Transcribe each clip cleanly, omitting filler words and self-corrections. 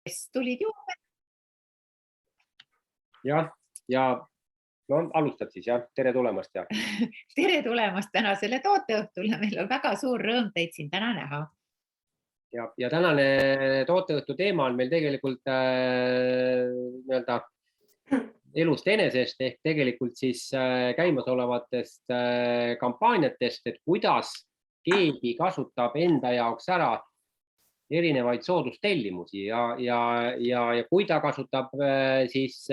kes tulid juurde. Jah, ja no alustad siis, jah. Tere tulemast, jah. Tere tulemast tänasele tooteõhtule. Meil on väga suur rõõm teid siin täna näha. Ja tänane tooteõhtu teema on meil tegelikult elust enesest ehk tegelikult siis käimasolevatest kampaaniatest, et kuidas keegi kasutab enda jaoks ära erinevaid soodustellimusi ja kui ta kasutab siis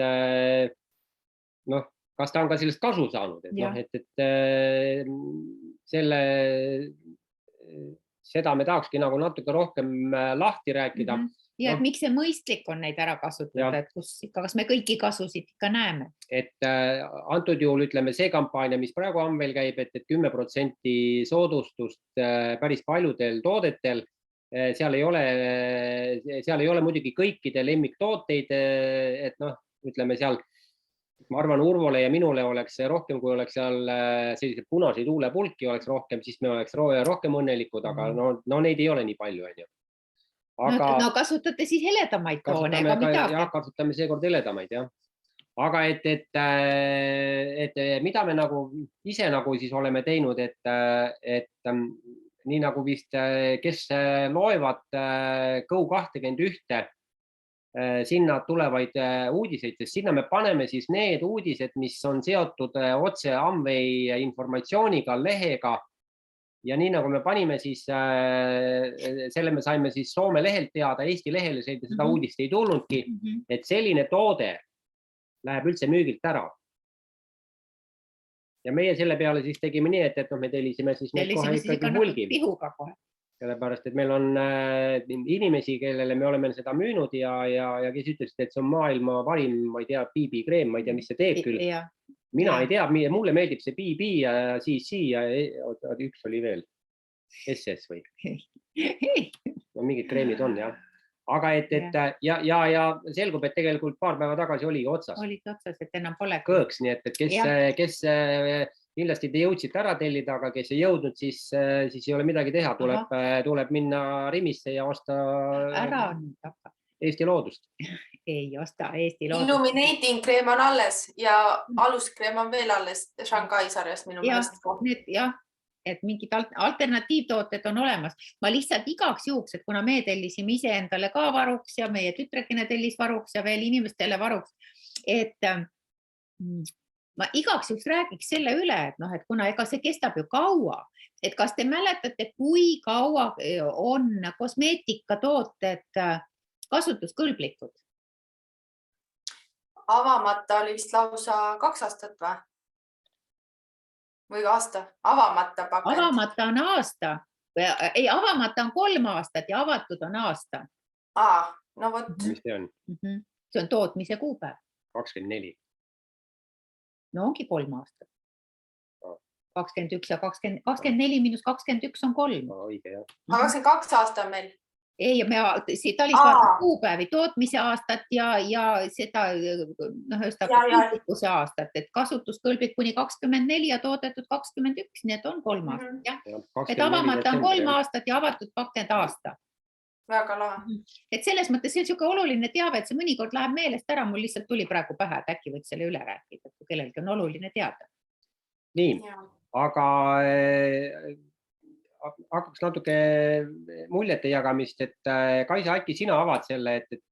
kas ta on ka sellest kasu saanud, et seda me tahakski nagu natuke rohkem lahti rääkida. Ja et miks see mõistlik on neid ära kasutada, et kas me kõiki kasusid ikka näeme? Et antud juhul ütleme see kampaania, mis praegu on veel käib, et 10% soodustust päris paljudel toodetel, seal ei ole muidugi kõikide lemmiktooteid, et ütleme seal, ma arvan, Urvole ja minule oleks rohkem, kui oleks seal selliseid punaseid huulepulki oleks rohkem, siis me oleks rohkem õnnelikud, aga no neid ei ole nii palju. No kasutate siis heledamaid toone. Kasutame seekord heledamaid, jah. Aga et mida me nagu ise nagu siis oleme teinud, et nii nagu vist, kes loevad Go21, sinna tulevaid uudiseid, sest sinna me paneme siis need uudised, mis on seotud otse Amway informatsiooniga, lehega. Ja nii nagu me panime siis, selle me saime siis Soome lehelt teada, Eesti lehele seda uudist ei tulnudki, et selline toode läheb üldse müügilt ära. Ja meie selle peale siis tegime nii, et me tellisime siis need kohe ikkagi hulgi. Sellepärast, et meil on inimesi, kellele me oleme seda müünud ja kes ütlesid, et see on maailma parim, ma ei tea, BB-kreem, ma ei tea, mis see teeb küll. Mina ei tea, mulle meeldib see BB ja CC ja üks oli veel. SS või? Mingid kreemid on, jah. Aga ja selgub, et tegelikult paar päeva tagasi oli otsas. Olid otsas, et enam pole. Kõõks, nii et kes kindlasti te jõudsite ära tellida, aga kes ei jõudnud, siis ei ole midagi teha. Tuleb minna Rimisse ja osta Eesti loodust. Ei osta Eesti loodust. Illuminating kreem on alles ja aluskreem on veel alles Shanghai sarjast minu meelest. Jah, et mingid alternatiivtooted on olemas. Ma lihtsalt igaks juhuks, et kuna me tellisime ise endale ka varuks ja meie tütrekene tellis varuks ja veel inimestele varuks, et ma igaks juhuks räägiks selle üle, et kuna ega see kestab ju kaua, et kas te mäletate, kui kaua on kosmeetikatooted kasutuskõlblikud? Avamata oli vist lausa 2 aastat või? Või aasta? Avamata pakend. Avamata on aasta. Ei, avamata on 3 aastat ja avatud on aasta. No vot. Mis see on? See on tootmise kuupäev. 24. No ongi 3 aastat. 21 ja 24 miinus 21 on 3. Õige, jah. 22 aasta on meil. Ei, me talisvaatame kuupäevi, tootmise aastat ja seda kasutuskõlblikuse aastat, et kasutuskõlblik kuni 24 ja toodetud 21, nii et on 3 aastat. Et avamata on 3 aastat ja avatud pakend aasta. Väga lahe. Et selles mõttes see on selline oluline teave, et see mõnikord läheb meelest ära, mul lihtsalt tuli praegu pähe, et äkki võiks selle üle rääkida, kui kellelgi on oluline teada. Nii, aga hakkaks natuke muljete jagamist, et Kaisa, äkki sina avad selle, et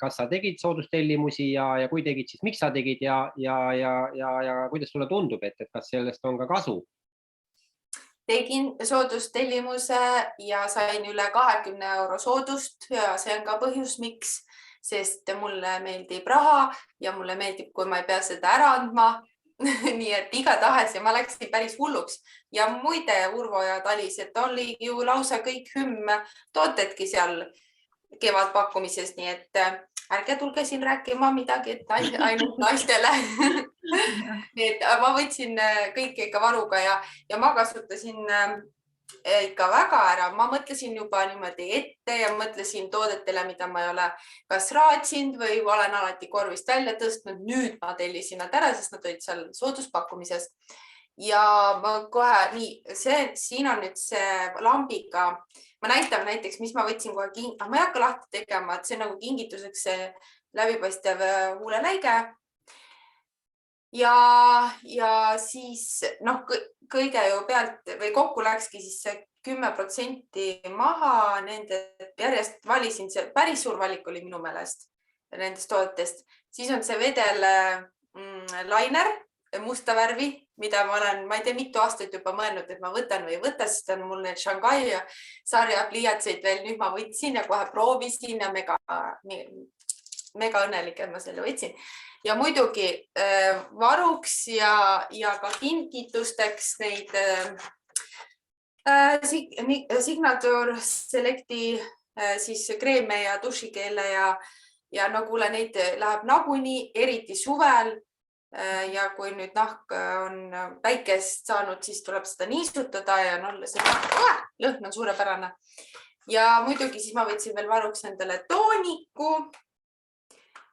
kas sa tegid soodustellimusi ja kui tegid, siis miks sa tegid ja kuidas sulle tundub, et kas sellest on ka kasu? Tegin soodustellimuse ja sain üle 20 € soodust ja see on ka põhjus, miks, sest mulle meeldib raha ja mulle meeldib, kui ma ei pea seda ära andma. Nii et igatahes ja ma läksin päris hulluks ja muide Urvo ja Talis, et oli ju lausa kõik tootetki seal kevadpakkumises, nii et ärge tulge siin rääkima midagi, et ainult naistele. Et ma võtsin kõike ikka varuga ja ma kasutasin ikka väga ära. Ma mõtlesin juba niimoodi ette ja mõtlesin toodetele, mida ma ei ole kas raatsinud või olen alati korvist välja tõstnud. Nüüd ma tellisin nad ära, sest nad olid seal sooduspakkumises. Ja ma kohe, nii, siin on nüüd see lambiga ma näitan näiteks, mis ma võtsin kohe, ma ei hakka lahti tegema, et see on nagu kingituseks see läbipaistev huuleläige. Ja siis kõige ju pealt või kokku läkski siis see 10% maha nende, järjest valisin, see päris suur valik oli minu meelest nendest tootest. Siis on see vedel liner, musta värvi, mida ma olen, ma ei tea, mitu aastat juba mõelnud, et ma võtan või ei võta, sest on mul need Shanghai sarja pliiatseid veel, nüüd ma võtsin ja kohe proovisin ja mega õnnelik, et ma selle võtsin. Ja muidugi varuks ja ka kingitusteks neid Signature Selecti siis kreeme ja dušikeele ja no kuule, neid läheb nagunii, eriti suvel. Ja kui nüüd nahk on päikest saanud, siis tuleb seda niisutada ja lõhn on suurepärane. Ja muidugi siis ma võtsin veel varuks endale tooniku.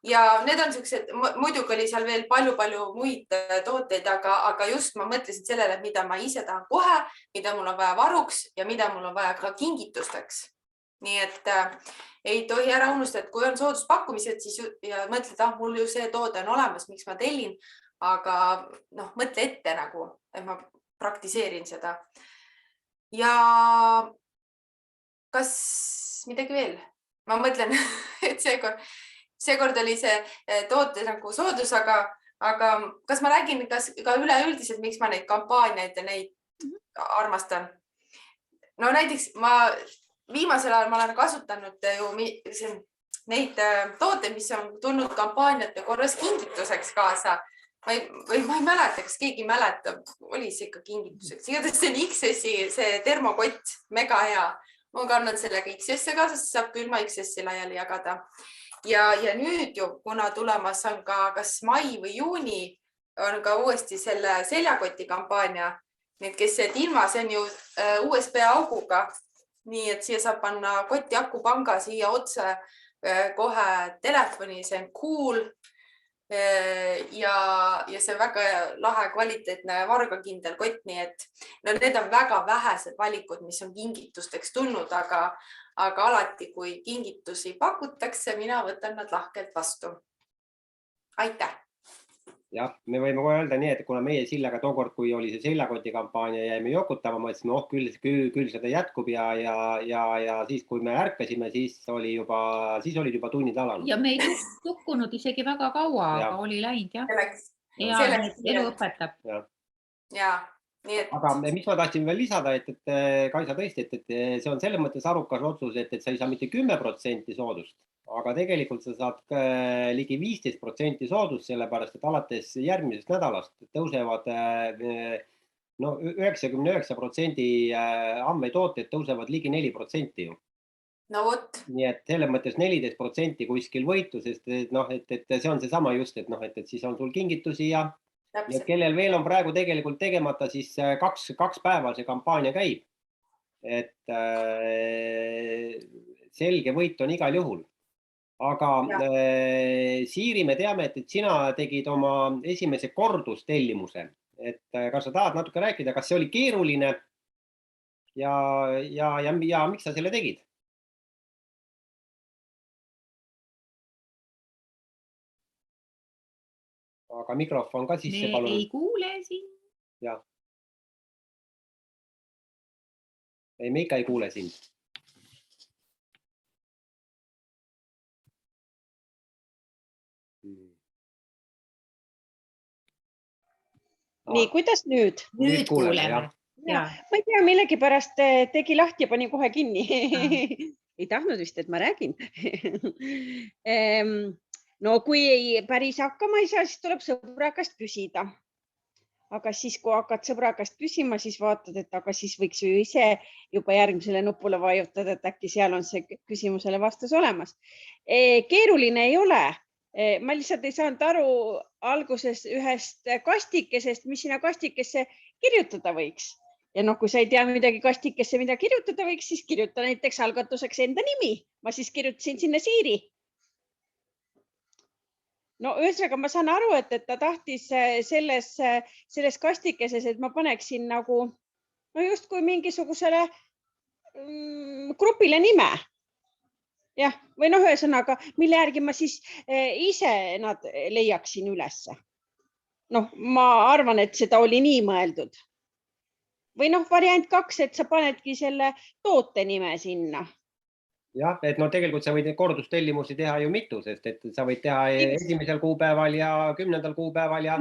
Ja need on sellised, muidugi oli seal veel palju muid tooteid, aga just ma mõtlesin sellele, mida ma ise tahan kohe, mida mul on vaja varuks ja mida mul on vaja ka kingitusteks. Nii et ei tohi ära unustada, et kui on sooduspakkumised, siis ja mõtled, mul ju see toode on olemas, miks ma tellin, aga mõtle ette nagu, et ma praktiseerin seda. Ja kas midagi veel? Ma mõtlen, et seekord oli see toote nagu soodus, aga kas ma räägin ka üleüldiselt, miks ma neid kampaaniaid ja neid armastan? No näiteks viimasel ajal ma olen kasutanud ju neid tooteid, mis on tulnud kampaaniate korras kingituseks kaasa. Või ma ei mäleta, kas keegi mäletab, oli see ikka kingituseks. Igatahes see on XS-i, see termokott, mega hea. Ma kannan sellega XS-i kaasa, siis saab külma XS-i laiali jagada. Ja nüüd ju, kuna tulemas on ka kas mai või juuni, on ka uuesti selle seljakoti kampaania. Need, kes ilma, see on ju USB auguga. Nii, et siia saab panna koti akupanga siia otse kohe telefoni, see on cool ja see väga lahe kvaliteetne vargakindel kott, nii et need on väga vähesed valikud, mis on kingitusteks tulnud, aga alati, kui kingitusi pakutakse, mina võtan nad lahkelt vastu. Aitäh! Jah, me võime kohe öelda nii, et kuna meie Sillega tookord, kui oli see seljakoti kampaania, jäime jokutama, mõtlesime, küll seda jätkub ja siis, kui me ärkasime, siis olid juba tunnid alanud. Ja me ei tukkunud isegi väga kaua, aga oli läinud, jah. Ja elu õpetab. Ja, nii et... Aga mis ma tahtsin veel lisada, et Kaisa tõesti, et see on selles mõttes arukas otsus, et sa ei saa mitte 10% soodust, aga tegelikult sa saad ligi 15% soodust, sellepärast, et alates järgmisest nädalast tõusevad 99% andmetooted tõusevad ligi 4% ju. No võt. Nii et selles mõttes 14% kuskil võitu, sest et see on see sama just, et siis on sul kingitusi ja kellel veel on praegu tegelikult tegemata, siis 2 päeval see kampaania käib. Et selge võit on igal juhul. Aga Siiri, me teame, et sina tegid oma esimese kordustellimuse. Et kas sa tahad natuke rääkida, kas see oli keeruline ja miks sa selle tegid? Aga mikrofon ka sisse palun. Me ei kuule siin. Ja. Ei, me ikka ei kuule sind. Nii, kuidas nüüd? Nüüd kuuleme. Ma ei tea, millegi pärast tegi lahti ja pani kohe kinni. Ei tahtnud vist, et ma räägin. No kui ei päris hakkama ei saa, siis tuleb sõbra käest küsida. Aga siis, kui hakkad sõbra käest küsima, siis vaatad, et aga siis võiks ju ise juba järgmisele nupule vajutada, et äkki seal on see küsimusele vastus olemas. Keeruline ei ole. Ma lihtsalt ei saanud aru alguses ühest kastikesest, mis sinna kastikesse kirjutada võiks. Ja kui sa ei tea midagi kastikesse, mida kirjutada võiks, siis kirjuta näiteks algatuseks enda nimi. Ma siis kirjutasin sinna Siiri. No ühesõnaga ma saan aru, et ta tahtis selles kastikeses, et ma paneksin nagu just kui mingisugusele grupile nime. Jah, või noh, ühesõnaga, mille järgi ma siis ise nad leiaksin ülesse. Noh, ma arvan, et seda oli nii mõeldud. Või noh, variant 2, et sa panedki selle toote nime sinna. Jah, et no tegelikult sa võid kordustellimusi teha ju mitu, sest et sa võid teha 1. kuupäeval ja 10. kuupäeval ja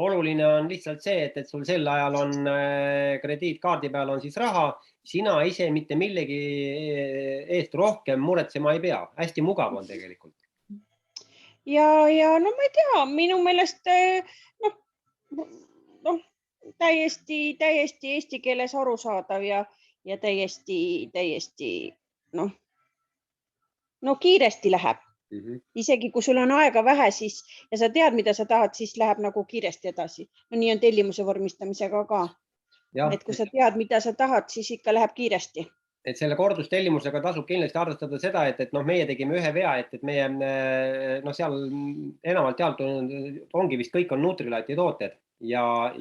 oluline on lihtsalt see, et sul sel ajal on krediitkaardi peal on siis raha, sina ise mitte millegi eest rohkem muretsema ei pea. Hästi mugav on tegelikult. Ja no ma ei tea, minu meelest täiesti eesti keeles arusaadav ja täiesti no kiiresti läheb. Isegi kui sul on aega vähe siis, ja sa tead, mida sa tahad, siis läheb nagu kiiresti edasi. No nii on tellimuse vormistamisega ka. Et kui sa tead, mida sa tahad, siis ikka läheb kiiresti. Et selle kordustellimusega tasub kindlasti arvestada seda, et meie tegime ühe vea, et meie seal enamalt jaolt ongi vist kõik on Nutrilati tooted ja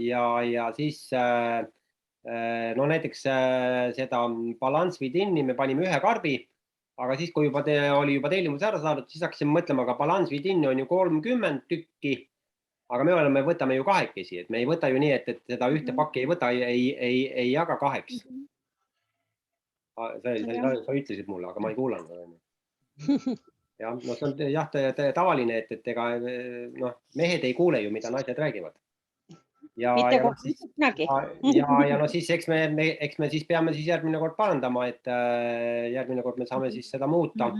siis näiteks seda Balance Within'i me panime ühe karbi, aga siis, kui oli juba tellimus ära saadud, siis hakkasime mõtlema, aga Balance Within'i on ju 30 tükki, aga me võtame ju kahekesi, et me ei võta ju nii, et seda ühte pakki ei võta, ei jaga kaheks. Sa ütlesid mulle, aga ma ei kuulanud. Ja, no see on tavaline, et ega mehed ei kuule ju, mida naised räägivad. Ja siis eks me siis peame siis järgmine kord parandama, et järgmine kord me saame siis seda muuta.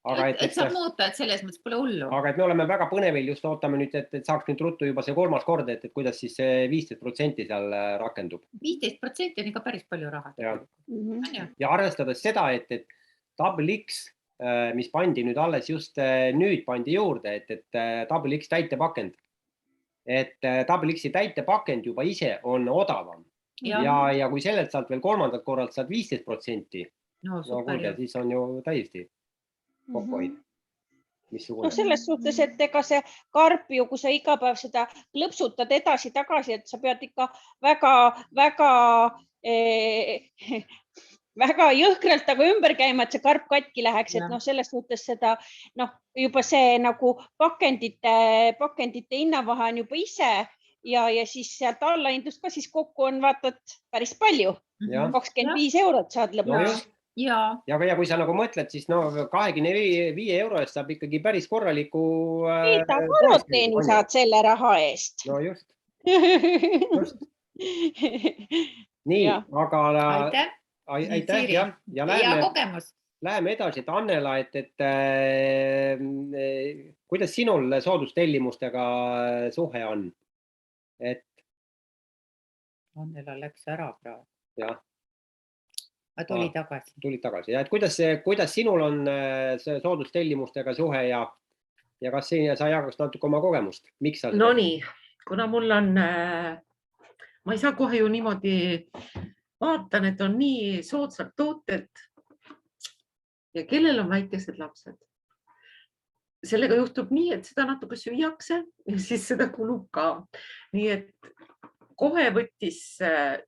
Et saab muuta, et selles mõttes pole hullu. Aga et me oleme väga põnevil, just ootame nüüd, et saaks nüüd ruttu juba see 3. kord, et kuidas siis see 15% seal rakendub. 15% on ikka päris palju raha. Ja arvestades seda, et Double X, mis pandi nüüd alles just nüüd pandi juurde, et Double X täitepakend. Et Double X'i täitepakend juba ise on odavam. Ja kui sellelt saad veel 3. korralt saad 15%, siis on ju täiesti kokkuhoid. No selles suhtes, et ega see karp ju, kui sa iga päev seda klõpsutad edasi-tagasi, et sa pead ikka väga jõhkralt aga ümber käima, et see karp katki läheks, et selles suhtes seda juba see nagu pakendite hinnavahe on juba ise ja siis sealt allahindlust ka siis kokku on vaatad päris palju. 25 eurot saad lõpuks. Ja kui sa nagu mõtled, siis 25 euro eest saab ikkagi päris korraliku... Mida varoteeni saad selle raha eest? No just. Nii, aga... Aitäh, jah. Ja läheme edasi, et Annela, et kuidas sinul soodustellimustega suhe on? Annela läks ära praegu. Jah. Tuli tagasi. Tuli tagasi. Ja kuidas sinul on soodustellimustega suhe ja kas sa jagaks natuke oma kogemust? Miks sa... No nii, kuna mul on, ma ei saa kohe ju niimoodi vaatan, et on nii soodsad tooted ja kellel on väikesed lapsed. Sellega juhtub nii, et seda natuke süüakse ja siis seda kulub ka. Nii et kohe võttis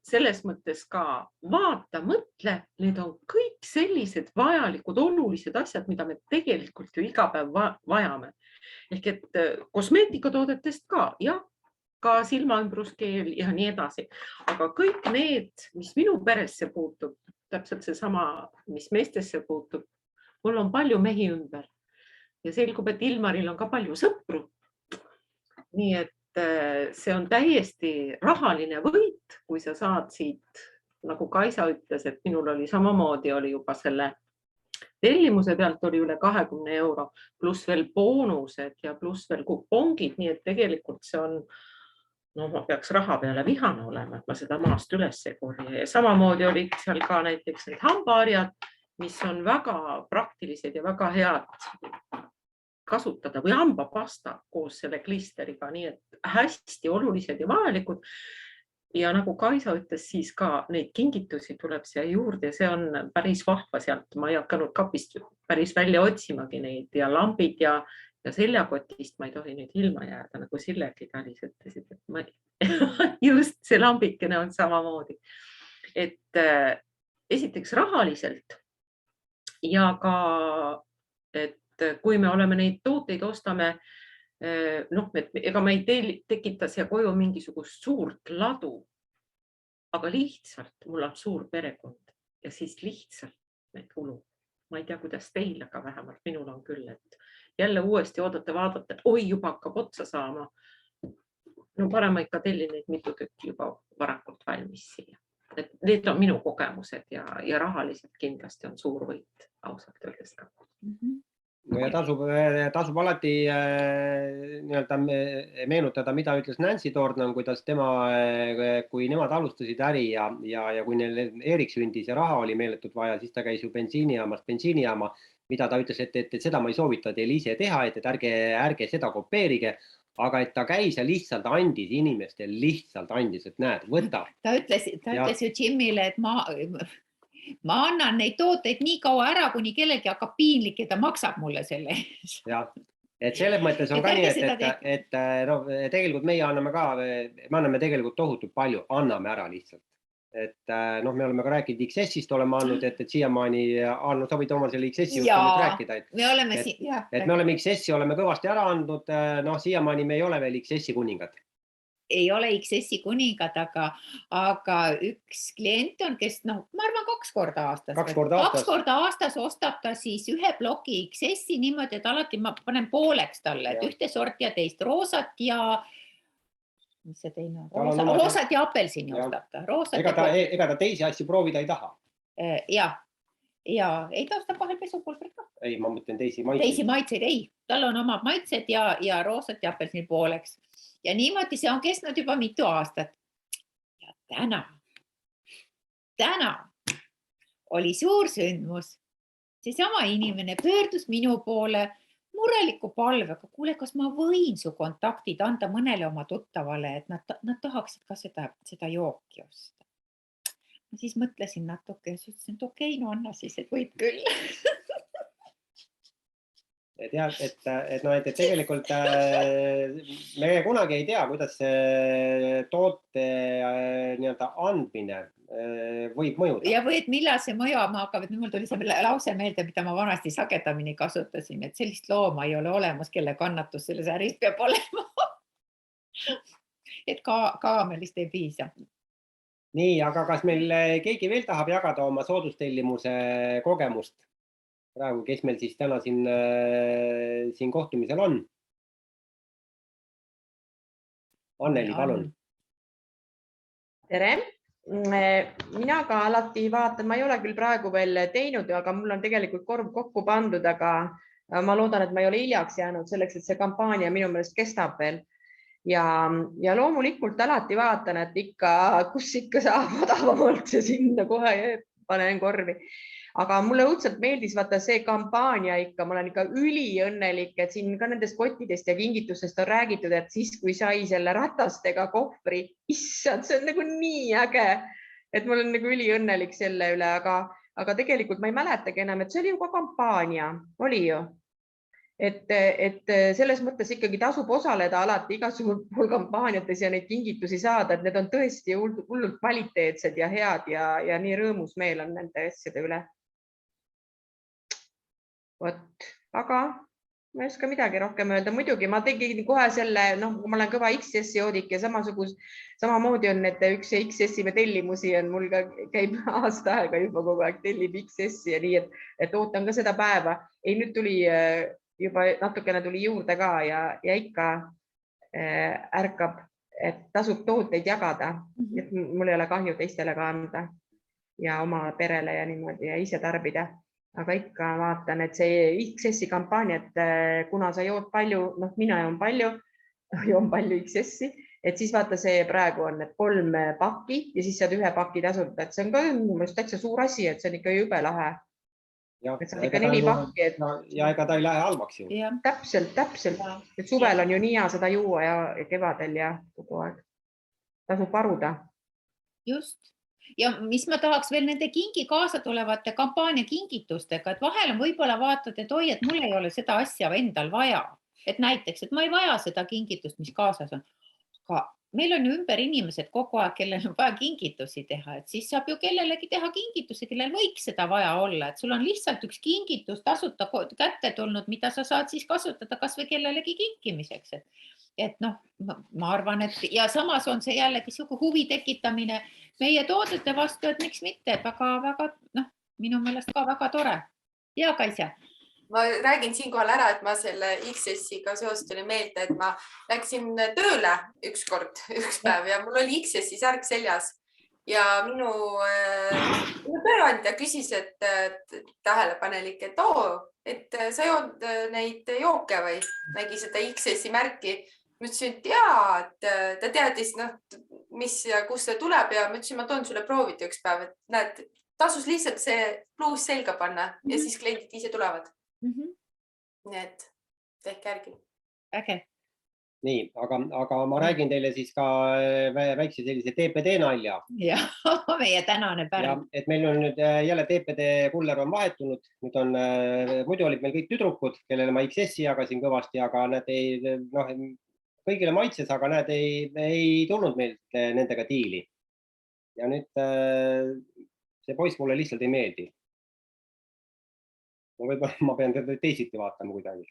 selles mõttes ka vaata, mõtle, need on kõik sellised vajalikud, olulised asjad, mida me tegelikult ju iga päev vajame. Ehk et kosmeetikatoodetest ka, ja ka silmaümbruskeel ja nii edasi. Aga kõik need, mis minu peresse puutub, täpselt see sama, mis meestesse puutub, mul on palju mehi ümber. Ja selgub, et Ilmaril on ka palju sõpru. Nii et see on täiesti rahaline võit, kui sa saad siit, nagu Kaisa ütles, et minul oli samamoodi, oli juba selle tellimuse pealt oli üle 20 euro, pluss veel boonused ja pluss veel kupongid, nii et tegelikult see on, ma peaks raha peale vihane olema, et ma seda maast üles ei korja. Ja samamoodi olid seal ka näiteks need hambaharjad, mis on väga praktilised ja väga head kasutada või hambapasta koos selle klisteriga, nii et hästi olulised ja vajalikud. Ja nagu Kaisa ütles, siis ka neid kingitusi tuleb siia juurde ja see on päris vahva sealt. Ma ei hakanud kapist päris välja otsimagi neid ja lambid ja seljakotist ma ei tohi nüüd ilma jääda, nagu Sillegi Talis ütlesid, et just see lambikene on samamoodi. et esiteks rahaliselt ja ka, et kui me oleme neid tooteid ostame, ega me ei tekita siia koju mingisugust suurt ladu, aga lihtsalt mul on suur perekond ja siis lihtsalt need kulud. Ma ei tea, kuidas teil, aga vähemalt minul on küll, et jälle uuesti oodata, vaadata, et oi, juba hakkab otsa saama. No parem ikka tellin neid mitu tükki juba varakult valmis siia. Et need on minu kogemused ja rahaliselt kindlasti on suur võit ausalt öeldes ka. No ja tasub alati meenutada, mida ütles Nancy Dornan, kuidas kui nemad alustasid äri ja kui neil Erik sündis ja raha oli meeletult vaja, siis ta käis ju bensiinijaama, mida ta ütles, et seda ma ei soovita teil ise teha, et ärge seda kopeerige, aga et ta käis ja lihtsalt andis inimestel, et näed, võta. Ta ütles ju Jimile, et ma annan neid tooteid nii kaua ära, kuni kellelgi hakkab piinlik ja ta maksab mulle selle. Jah, et selles mõttes on ka nii, et tegelikult meie anname tegelikult tohutult palju, anname ära lihtsalt. Et me oleme ka rääkinud XS-ist, oleme andnud, et siiamaani, sa võid oma selle XS-i just rääkida. Me oleme XS-i oleme kõvasti ära andnud, siiamaani me ei ole veel XS-i kuningad. Ei ole XS-i kuningad, aga üks klient on, kes ma arvan 2 korda aastas. 2 korda aastas ostab ta siis ühe ploki XS-i niimoodi, et alati ma panen pooleks talle, et ühte sorti ja teist roosat ja mis see teine on? Roosat ja apelsini ostab ta. Ega ta teisi asju proovida ei taha? Ja ei ta ostab vahel pesupulbrit ka. Ei, ma mõtlen teisi maitseid. Teisi maitseid, ei. Tal on omad maitsed ja roosat ja apelsini pooleks. Ja niimoodi see on kestnud juba mitu aastat. Ja täna oli suur sündmus. See sama inimene pöördus minu poole mureliku palvega. Kuule, kas ma võin su kontaktid anda mõnele oma tuttavale, et nad tahaksid ka seda jooki osta. Ma siis mõtlesin natuke ja ütlesin, et okei, no anna siis, et võid küll. Et tegelikult me kunagi ei tea, kuidas see toote andmine võib mõjuda. Ja või et millal see mõjuma hakkab, et mul tuli see lause meelde, mida ma vanasti sagedamini kasutasin, et sellist looma ei ole olemas, kelle kannatus selles äris peab olema. Et kaamelist ei piisa. Nii, aga kas meil keegi veel tahab jagada oma soodustellimuse kogemust? Praegu, kes meil siis täna siin kohtumisel on? Anneli, palun. Tere! Mina ka alati vaatan, ma ei ole küll praegu veel teinud, aga mul on tegelikult korv kokku pandud, aga ma loodan, et ma ei ole hiljaks jäänud selleks, et see kampaania minu meelest kestab veel. Ja loomulikult alati vaatan, et kus ikka saab odavamalt ja sinna kohe panen korvi. Aga mulle õudselt meeldis vaata see kampaania ikka, ma olen ikka üliõnnelik, et siin ka nendest kottidest ja kingitustest on räägitud, et siis kui sai selle ratastega kohvri, issand, see on nagu nii äge, et ma olen nagu üliõnnelik selle üle, aga tegelikult ma ei mäletagi enam, et see oli ju ka kampaania, oli ju. Et selles mõttes ikkagi tasub osaleda alati igasugusel kampaaniates ja neid kingitusi saada, et need on tõesti hullult kvaliteetsed ja head ja nii rõõmus meel on nende asjade üle. Aga ma ei oska midagi rohkem öelda. Muidugi ma tegin kohe selle, ma olen kõva XS joodik ja samamoodi on, et üks XS-i tellimusi on mul ka käib aasta aega juba kogu aeg tellib XS-i ja nii, et ootan ka seda päeva. Ei, nüüd tuli juba natukene tuli juurde ka ja ikka ärkab, et tasub tooteid jagada, et mul ei ole kahju teistele ka anda ja oma perele ja niimoodi ja ise tarbida. Aga ikka vaatan, et see XS-i kampaania, et kuna sa jood palju, mina joon palju XS-i, et siis vaata see praegu on, et 3 pakki ja siis saad 1 pakki tasuta, et see on ka täitsa suur asi, et see on ikka jube lahe. Et saad ikka 4 pakki. Ja ega ta ei lähe halvaks ju. Täpselt. Et suvel on ju nii hea seda juua ja kevadel ja kogu aeg. Tasub varuda. Just. Ja mis ma tahaks veel nende kingi kaasa tulevate kampaania kingitustega, et vahel on võib-olla vaatad, et oi, et mul ei ole seda asja endal vaja. Et näiteks, et ma ei vaja seda kingitust, mis kaasas on. Aga meil on ju ümber inimesed kogu aeg, kellel on vaja kingitusi teha, et siis saab ju kellelegi teha kingitusi, kellel võiks seda vaja olla, et sul on lihtsalt üks kingitus tasuta kätte tulnud, mida sa saad siis kasutada kas või kellelegi kinkimiseks. Et noh, ma arvan, et ja samas on see jällegi sihuke huvi tekitamine meie toodete vastu, et miks mitte, et väga, noh, minu meelest ka väga tore. Ja Kaisa. Ma räägin siinkohal ära, et ma selle XS-iga seoses tuli meelde, et ma läksin tööle üks päev ja mul oli XS-i särk seljas ja minu tööandja küsis, et tähelepanelik, et sa jood neid jooke või nägi seda XS-i märki. Ma ütlesin, et jaa, et ta teadis, mis ja kus see tuleb ja ma ütlesin, ma toon sulle proovida üks päev, et näed, tasus lihtsalt see pluus selga panna ja siis kliendid ise tulevad. Nii et tehke järgi. Äge. Nii, aga ma räägin teile siis ka väikse sellise TPD nalja. Ja meie tänane päev. Et meil on nüüd jälle TPD kuller on vahetunud. Nüüd on, muidu olid meil kõik tüdrukud, kellele ma XS-i jagasin kõvasti, aga nad kõigile maitses, aga nad ei tulnud meilt nendega diili. Ja nüüd see poiss mulle lihtsalt ei meeldi. Ma pean teda teisiti vaatama kuidagi.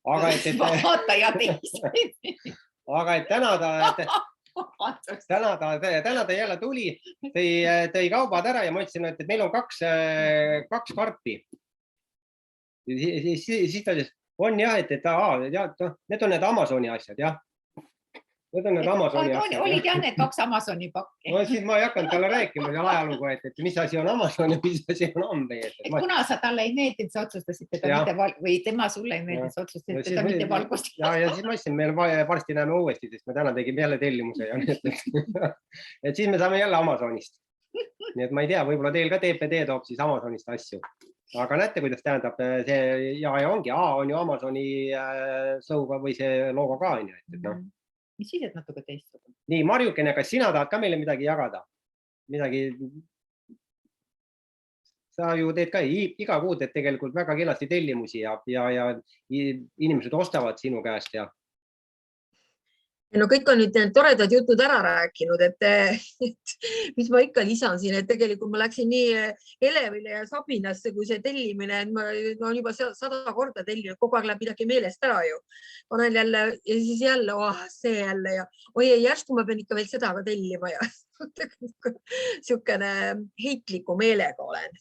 Vaata ja teisiti. Aga et täna ta jälle tuli, tõi kaubad ära ja ma ütlesin, et meil on kaks karpi. Siis ta ütles, on jah, et need on need Amazoni asjad, jah. Need on need Amazoni asjad. Olid jah need kaks Amazoni pakki. No siis ma ei hakanud talle rääkima seal ajalugu, et mis asi on Amazon ja mis asi on Amway. Kuna sa talle ei meeldinud, sa otsustasid teda mitte või tema sulle ei meeldinud, sa otsustasid teda mitte valgustada. Ja siis ma ütlesin, meil varsti näeme uuesti, sest me täna tegime jälle tellimuse. Et siis me saame jälle Amazonist. Nii et ma ei tea, võib-olla teil ka TPD toob siis Amazonist asju. Aga näete, kuidas tähendab see ja ongi, on ju Amazoni sõuga või see logo ka. Mis siis, et natuke teistsugune? Nii, Marjukene, kas sina tahad ka meile midagi jagada? Sa ju teed ka iga kuu teed tegelikult väga kenasti tellimusi ja inimesed ostavad sinu käest ja... No kõik on nüüd need toredad jutud ära rääkinud, et mis ma ikka lisan siin, et tegelikult ma läksin nii Elevile ja Sabinasse, kui see tellimine, et ma olen juba 100 korda tellinud, kogu aeg läheb midagi meelest ära ju. Panen jälle ja siis jälle, see jälle ja järsku ma pean ikka veel seda ka tellima ja siukene heitliku meelega olen.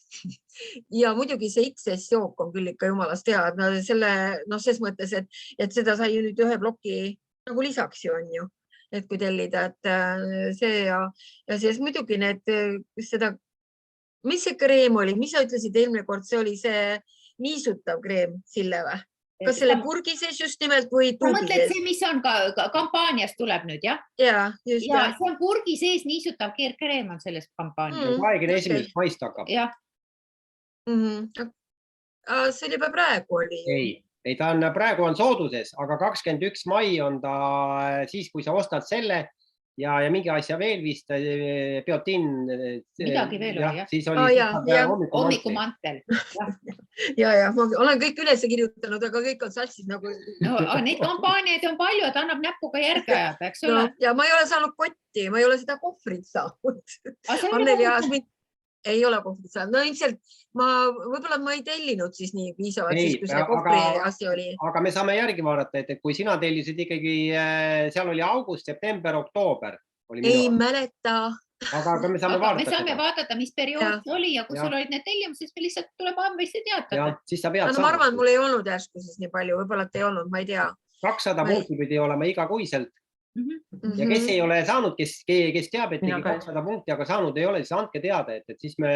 Ja muidugi see XS jook on küll ikka jumalast hea, et selles mõttes, et seda sai nüüd ühe ploki nagu lisaks ju on ju, et kui tellida, et see ja siis muidugi mis see kreem oli, mis sa ütlesid eelmine kord, see oli see niisutav kreem, Sille või? Kas selle purgi sees just nimelt või tuubi sees? Ma mõtled see, mis on ka kampaanias tuleb nüüd, jah? Ja, just. Ja see on purgi sees niisutav kreem on selles kampaanias. Aegine 1. maist hakkab. Jah. See oli juba praegu oli. Ei, ta on praegu on sooduses, aga 21. mai on ta siis, kui sa ostad selle ja mingi asja veel vist, biotin. Midagi veel oli, jah. Siis oli hommikumantel. Ja, ma olen kõik üles kirjutanud, aga kõik on sassis nagu. No, neid kampaaniaid on palju, et annab näpuga järgi ajada, eks ole? Ja ma ei ole saanud kotti, ma ei ole seda kohvrit saanud. Ei ole kohvrit saanud. No ilmselt võib-olla ma ei tellinud siis nii piisavalt, siis kui see kohvri asi oli. Aga me saame järgi vaadata, et kui sina tellisid ikkagi, seal oli august, september, oktoober. Ei mäleta. Aga me saame vaadata. Me saame vaadata, mis periood see oli ja kui sul olid need tellimused, siis me lihtsalt tuleb Amway'sse teatada. Siis sa pead saama. Ma arvan, mul ei olnud järsku siis nii palju, võib-olla et ei olnud, ma ei tea. 200 punkti pidi olema igakuiselt. Ja kes ei ole saanud, kes teab, et tegi 200 punkti, aga saanud ei ole, siis andke teada, et siis me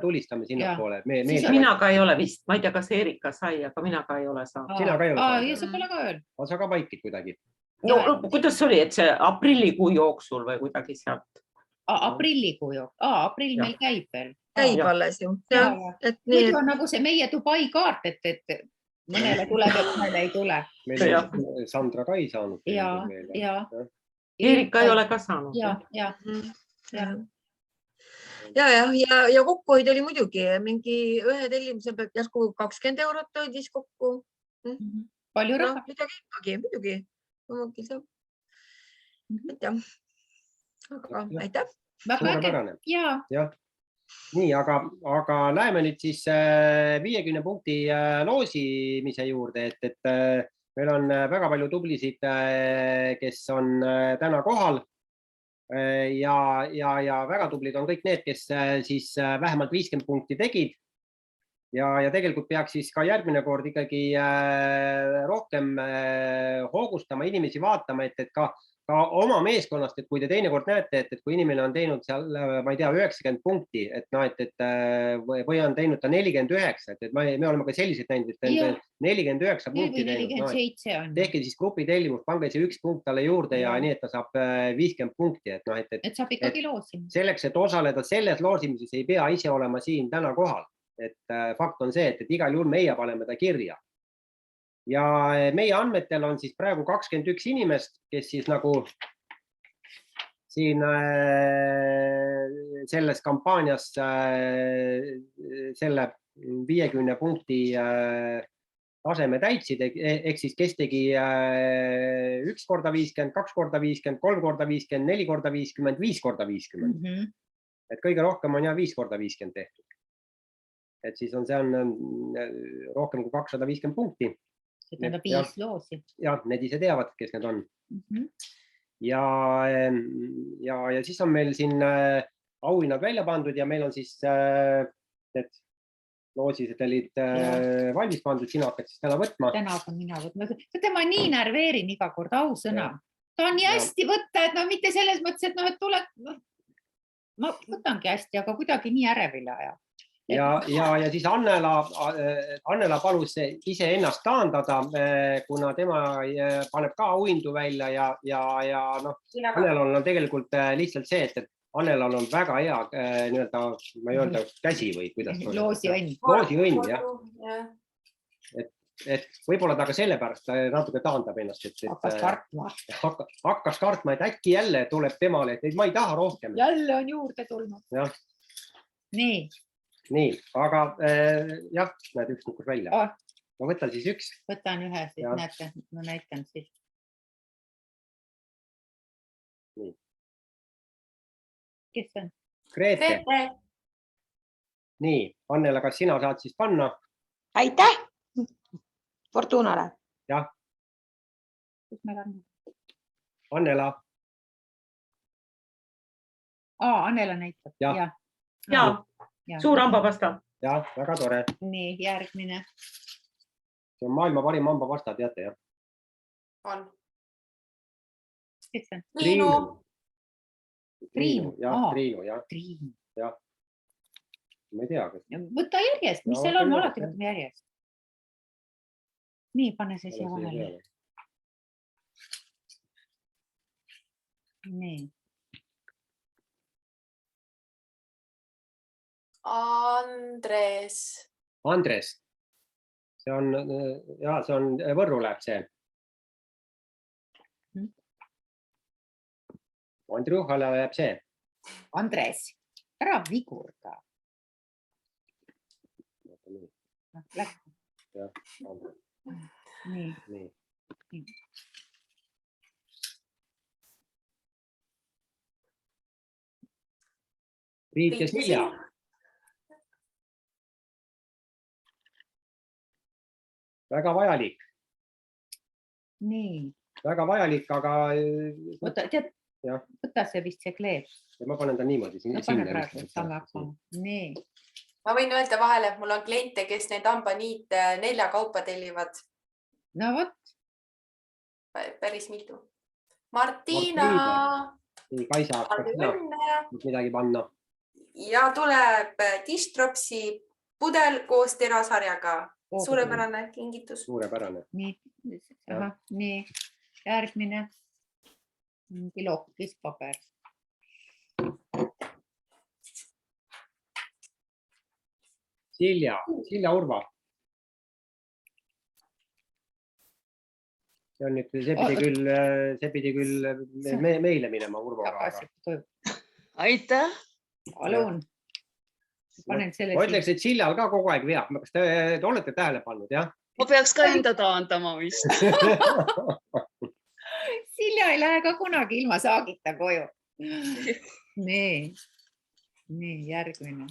tulistame sinna poole. Mina ka ei ole vist, ma ei tea, kas Erika sai, aga mina ka ei ole saanud. Sina ka ei ole saanud. Ja sa pole ka öelnud. Sa ka vaikid kuidagi. No, kuidas oli, et see aprillikuu jooksul või kuidagi sealt? Aprillikuu jooksul. Aprill meil käib veel. Käib alles ju. Nüüd on nagu see meie Dubai kaart, et mõnele tuleb ja mõnele ei tule. Meil Sandra ka ei saanud. Ja. Erika ei ole ka saanud. Ja. Ja kokkuhoid oli muidugi mingi ühe tellimise pealt järsku 20 eurot hoidis kokku. Palju raha? Midagi ikkagi, muidugi. Aga aitäh. Suurepärane. Ja. Nii, aga läheme nüüd siis 50 punkti loosimise juurde, et meil on väga palju tublisid, kes on täna kohal ja väga tublid on kõik need, kes siis vähemalt 50 punkti tegid. Ja tegelikult peaks siis ka järgmine kord ikkagi rohkem hoogustama inimesi vaatama, et ka oma meeskonnast, et kui te teinekord näete, et kui inimene on teinud seal, ma ei tea, 90 punkti, või on teinud ta 49, et me oleme ka sellised näinud, et 49 punkti teinud. Tehke siis grupi tellimus, pange see üks punkt talle juurde ja nii, et ta saab 50 punkti. Et saab ikkagi loosima. Selleks, et osaleda selles loosimises, ei pea ise olema siin täna kohal. Et fakt on see, et igal juhul meie paneme ta kirja. Ja meie andmetel on siis praegu 21 inimest, kes siis nagu siin selles kampaanias selle 50 punkti taseme täitsid, ehk siis kes tegi 1 korda 50, 2 korda 50, 3 korda 50, 4 korda 50, 5 korda 50. Et kõige rohkem on 5 korda 50 tehtud. Et siis see on rohkem kui 250 punkti. See tähendab 5 loosi. Ja, need ise teavad, kes need on. Ja siis on meil siin auhinnad välja pandud ja meil on siis need loosised olid valmis pandud, sina hakkad siis täna võtma. Täna hakkan mina võtma. Ma nii närveerin iga kord, ausõna. Ta on nii hästi võtta, et mitte selles mõttes, et tuleb, ma võtangi hästi, aga kuidagi nii ärevile ajab. Ja siis Annela palus ise ennast taandada, kuna tema paneb ka auhindu välja ja Annelal on tegelikult lihtsalt see, et Annelal on väga hea ma ei öelda käsi või kuidas. Loosiõnn, jah. Et võib-olla ta ka sellepärast natuke taandab ennast. Hakkas kartma, et äkki jälle tuleb temale, et ma ei taha rohkem. Jälle on juurde tulnud. Nii, aga jah, näed, üks kukkus välja. Ma võtan siis üks. Võtan ühe, siis näete, ma näitan siis. Nii. Kes on? Grete. Nii, Annela, kas sina saad siis panna? Aitäh! Fortunale. Jah. Kus meil on? Annela. Annela näitab. Ja. Suur hambapasta. Jah, väga tore. Nii, järgmine. See on maailma parim hambapasta, teate, jah? On. Kes on? Triinu. Triinu. Triinu, jah. Jah. Ma ei tea. Võta järjest, mis seal on, alati võtame järjest. Nii, pane see siia vahele. Nii. Andres. See on Võrru läheb see. Andrjuhale läheb see. Andres, ära vigurda. Lähme. Nii. Priit ja Silja. Väga vajalik. Nii. Väga vajalik, aga... Võta see vist see kleeb. Ma panen ta niimoodi. Nii. Ma võin öelda vahele, et mul on kliente, kes neid hambaniite 4 kaupa tellivad. No võt. Päris mitu. Martina. Kaisa, midagi panna. Ja tuleb Distropsi pudel koos terasarjaga. Suurepärane kingitus. Suurepärane. Nii, järgmine. Mingi lokkis paber. Silja Urva. See on nüüd, see pidi küll meile minema Urvaga. Aitäh. Palun. Ma ütleks, et Siljal ka kogu aeg veab. Kas te olete tähele pannud, jah? Ma peaks ka enda taandama vist. Silja ei lähe ka kunagi ilma saagita koju. Nii, järgmine.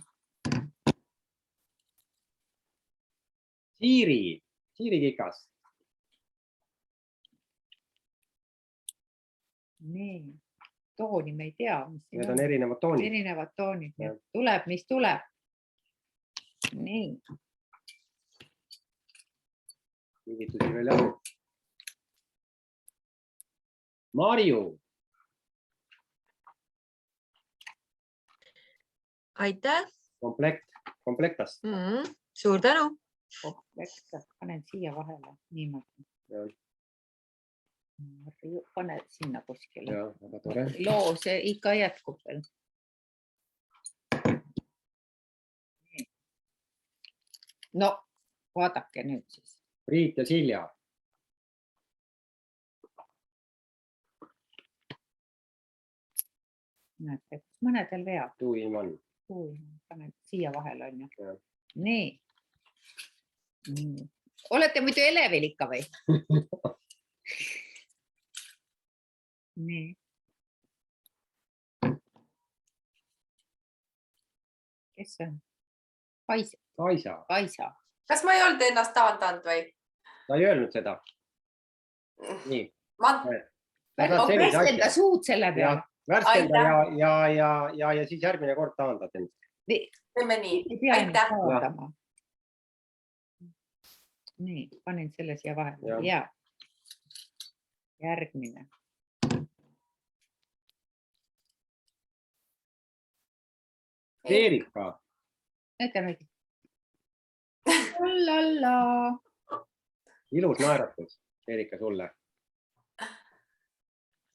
Siiri Kikas. Nii, tooni me ei tea. Need on erinevad toonid. Erinevad toonid. Tuleb, mis tuleb. Nii. Mingitusi veel jah. Marju. Aitäh. Komplektas. Suur tänu. Panen siia vahele. Niimoodi. Pane sinna kuskile. Ja, väga tore. Loo see ikka jätkub veel. No, vaadake nüüd siis. Priit ja Silja. Näete, mõnedel veab. Tuuimann. Panen siia vahele on ju. Ja. Nii. Olete muidu elevil ikka või? Nii. Kes see on? Kaisa. Kas ma ei olnud ennast taandanud või? Ta ei öelnud seda. Nii. Värskenda suud selle peal. Värskenda ja siis järgmine kord taandad ennast. Teeme nii. Ei pea ennast Aitäh. taandama. Nii, panen selle siia vahele. Ja. Järgmine. Erika. Näete nüüd. Lallalla. Ilus naeratus, Erika, sulle.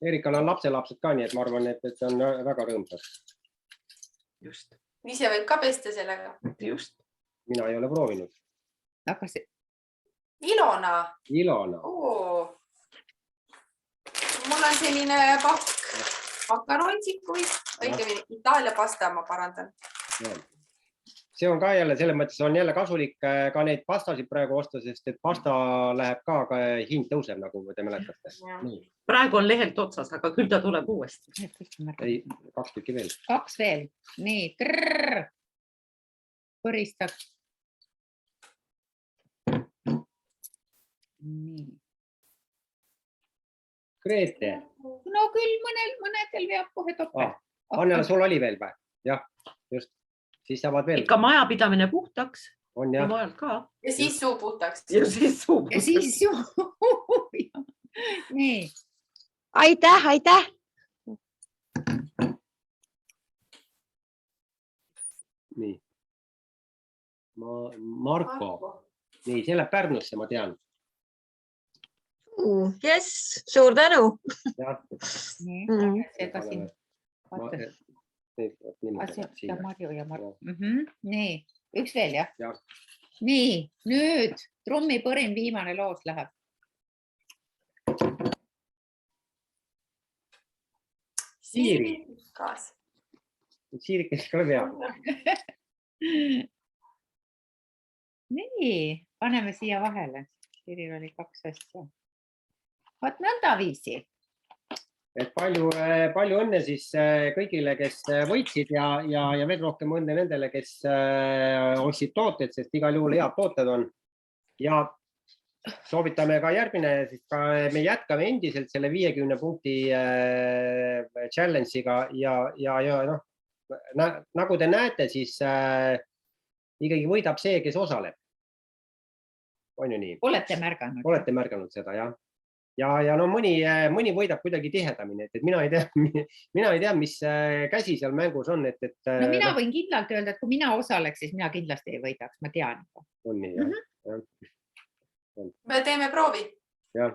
Erikal on lapselapsed ka, nii et ma arvan, et see on väga rõõmsad. Just. Ise võib ka pesta sellega. Just. Mina ei ole proovinud. Aga see... Ilona. Ilona. Mul on selline pakk makarontsikuid, õigemini Itaalia pasta, ma parandan. See on ka jälle, selles mõttes on jälle kasulik ka neid pastasid praegu osta, sest et pasta läheb ka hind tõuseb, nagu te mäletate. Praegu on lehelt otsas, aga küll ta tuleb uuesti. Ei, 2 tükki veel. 2 veel. Nii, põristab. Nii. Grete. No küll mõnedel veab kohe topel. Annela, sul oli veel päev? Jah, just. Siis saavad veel. Ikka majapidamine puhtaks. On jah. Ja siis suu puhtaks. Ja siis suu puhtaks. Nii. Aitäh. Nii. Marko. Nii, see läheb Pärnusse, ma tean. Yes, suur tänu. Nii, seda siin. Ja Marju ja Marko. Nii, üks veel, jah? Nii, nüüd trummipõrin viimane loos läheb. Siirikas. Siirikas ka veab. Nii, paneme siia vahele. Siiril oli 2 asja. Vaat nõnda viisi. Et palju õnne siis kõigile, kes võitsid ja veel rohkem õnne nendele, kes ostsid tooted, sest igal juhul head tooted on. Ja soovitame ka järgmine, siis ka me jätkame endiselt selle 50 punkti challenge'iga ja noh, nagu te näete, siis ikkagi võidab see, kes osaleb. On ju nii? Olete märganud? Olete märganud seda, jah. Ja no mõni võidab kuidagi tihedamini, et mina ei tea, mis käsi seal mängus on. No mina võin kindlalt öelda, et kui mina osaleks, siis mina kindlasti ei võidaks, ma tean. On nii, jah. Me teeme proovi. Jah.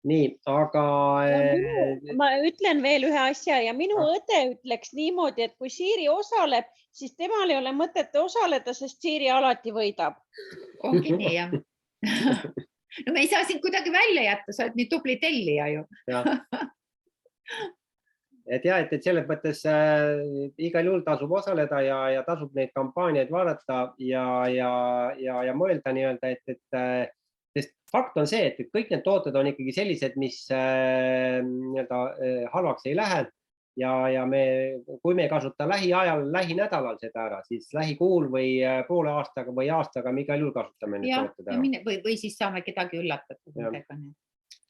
Nii, aga... Ma ütlen veel ühe asja ja minu õde ütleks niimoodi, et kui Siiri osaleb, siis temal ei ole mõtet osaleda, sest Siiri alati võidab. Ongi nii, jah. No me ei saa sind kuidagi välja jätta, sa oled nii tubli tellija ju. Et selles mõttes igal juhul tasub osaleda ja tasub neid kampaaniaid vaadata ja mõelda nii-öelda, et sest fakt on see, et kõik need tooted on ikkagi sellised, mis halvaks ei lähe ja kui me ei kasuta lähiajal, lähinädalal seda ära, siis lähikuul või poole aastaga või aastaga me igal juhul kasutame need tooted ära. Või siis saame kedagi üllatada.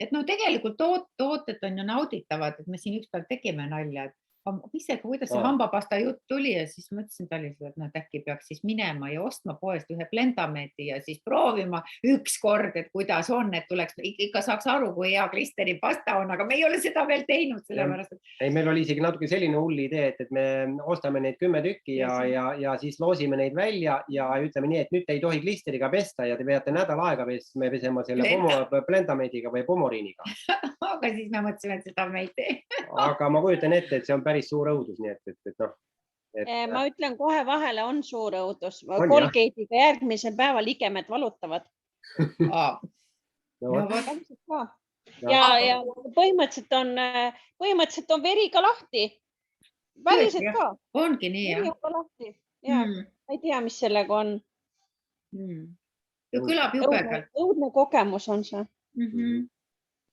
Et no tegelikult tooted on ju nauditavad, et me siin ükspäev tegime nalja, et kuidas see hambapasta jutt tuli ja siis mõtlesin Talisele, et äkki peaks siis minema ja ostma poest ühe Blendameti ja siis proovima üks kord, et kuidas on, et tuleks, ikka saaks aru, kui hea klisteri pasta on, aga me ei ole seda veel teinud, sellepärast. Ei, meil oli isegi natuke selline hull idee, et me ostame neid 10 tükki ja siis loosime neid välja ja ütleme nii, et nüüd ei tohi klisteriga pesta ja te peate nädal aega me pesema selle Blendametiga või pomoriiniga. Aga siis me mõtlesime, et seda me ei tee. Aga ma kujutan ette, et see on päris suur õudus, nii et noh. Ma ütlen kohe vahele, on suur õudus. Colgate'iga järgmisel päeval ligemed valutavad. Ja põhimõtteliselt on veri ka lahti. Väliselt ka. Ongi nii, jah. Ma ei tea, mis sellega on. Kõlab jubegalt. Õudne kogemus on see.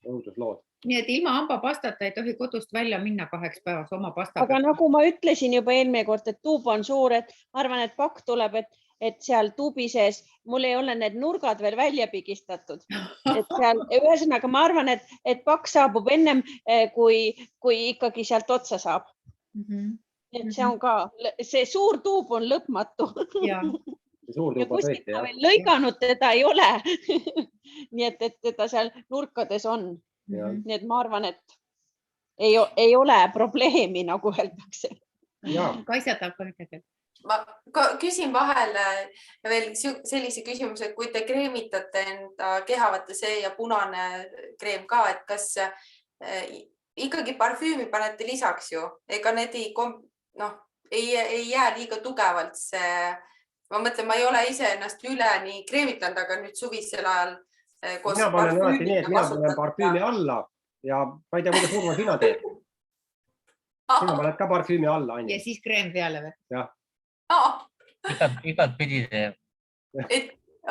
Õuduslood. Nii et ilma hambapastata ei tohi kodust välja minna 2 päevaks oma pastaga. Aga nagu ma ütlesin juba eelmine kord, et tuub on suur, et ma arvan, et pakk tuleb, et seal tuubi sees, mul ei ole need nurgad veel välja pigistatud. Et seal, ühesõnaga, ma arvan, et pakk saabub ennem, kui ikkagi sealt otsa saab. Et see on ka, see suur tuub on lõpmatu. Ja kuskilt ma veel lõiganud teda ei ole. Nii et teda seal nurkades on. Nii et ma arvan, et ei ole probleemi, nagu öeldakse. Kaisa tahab ka midagi. Ma küsin vahele veel sellise küsimuse, et kui te kreemitate enda kehavate see ja punane kreem ka, et kas ikkagi parfüümi panete lisaks ju, ega need ei jää liiga tugevalt see, ma mõtlen, ma ei ole ise ennast üleni kreemitanud, aga nüüd suvisel ajal mina panen alati nii, et mina panen parfüümi alla ja ma ei tea, kuidas Urma sina teed. Sina paned ka parfüümi alla. Ja siis kreem peale või? Jah. Igat pidi teeb.